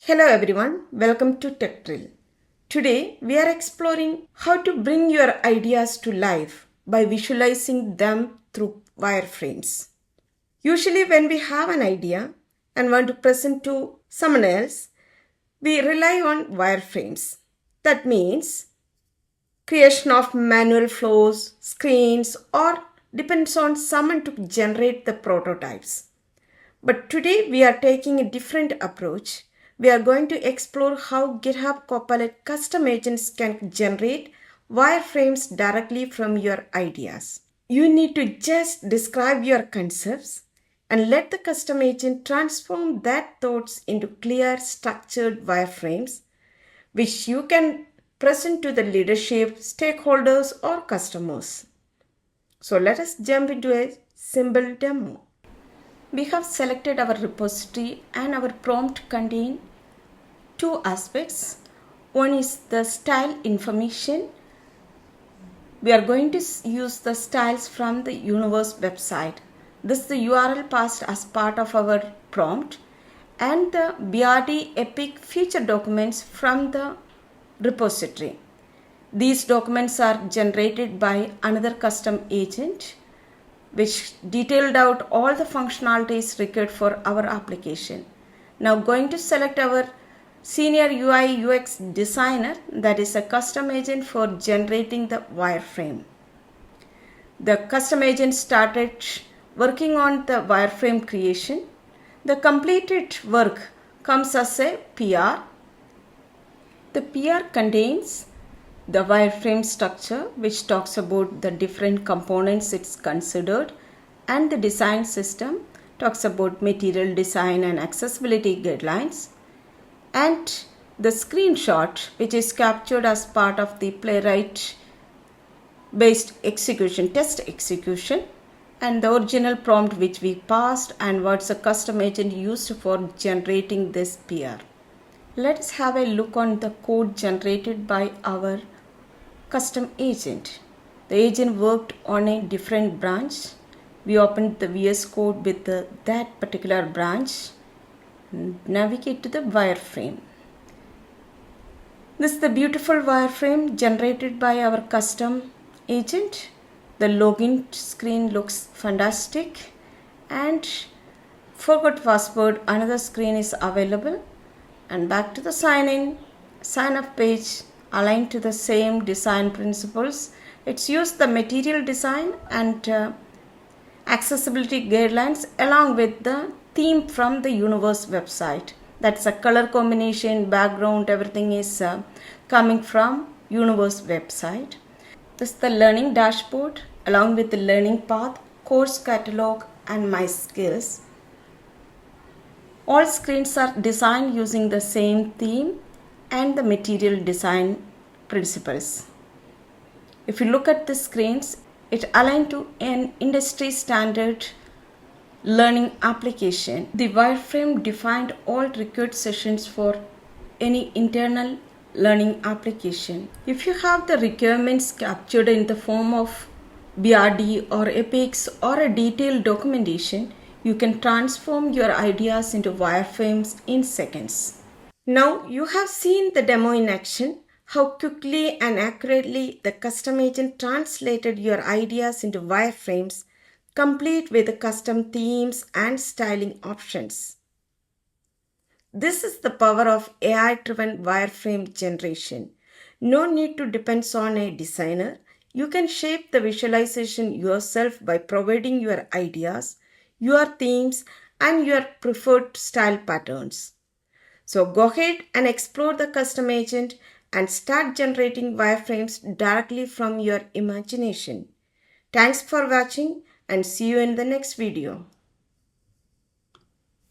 Hello everyone, welcome to TechRill. Today we are exploring how to bring your ideas to life by visualizing them through wireframes. Usually when we have an idea and want to present to someone else, we rely on wireframes. That means creation of manual flows, screens, or depends on someone to generate the prototypes. But today we are taking a different approach. We are going to explore how GitHub Copilot Custom Agents can generate wireframes directly from your ideas. You need to just describe your concepts and let the custom agent transform that thoughts into clear, structured wireframes, which you can present to the leadership, stakeholders, or customers. So let us jump into a simple demo. We have selected our repository and our prompt contain two aspects. One is the style information. We are going to use the styles from the Universe website. This is the URL passed as part of our prompt, and the BRD Epic feature documents from the repository. These documents are generated by another custom agent which detailed out all the functionalities required for our application. Now going to select our senior UI UX designer, that is a custom agent for generating the wireframe. The custom agent started working on the wireframe creation. The completed work comes as a PR. The PR contains the wireframe structure, which talks about the different components it's considered, and the design system talks about material design and accessibility guidelines, and the screenshot, which is captured as part of the playwright based execution, test execution, and the original prompt which we passed and what's a custom agent used for generating this PR. Let us have a look on the code generated by our custom agent. The agent worked on a different branch. We opened the VS Code with that particular branch and navigate to the wireframe. This is the beautiful wireframe generated by our custom agent. The login screen looks fantastic, and forgot password, another screen is available, and back to the sign up page aligned to the same design principles. It's used the material design and accessibility guidelines along with the theme from the Universe website. That's a color combination, background, everything is coming from Universe website. This is the learning dashboard along with the learning path, course catalog, and my skills. All screens are designed using the same theme and the material design principles. If you look at the screens, it aligned to an industry standard learning application. The wireframe defined all required sessions for any internal learning application. If you have the requirements captured in the form of BRD or epics or a detailed documentation, you can transform your ideas into wireframes in seconds. Now you have seen the demo in action, how quickly and accurately the custom agent translated your ideas into wireframes, complete with the custom themes and styling options. This is the power of AI-driven wireframe generation. No need to depend on a designer. You can shape the visualization yourself by providing your ideas, your themes, and your preferred style patterns. So go ahead and explore the custom agent and start generating wireframes directly from your imagination. Thanks for watching and see you in the next video.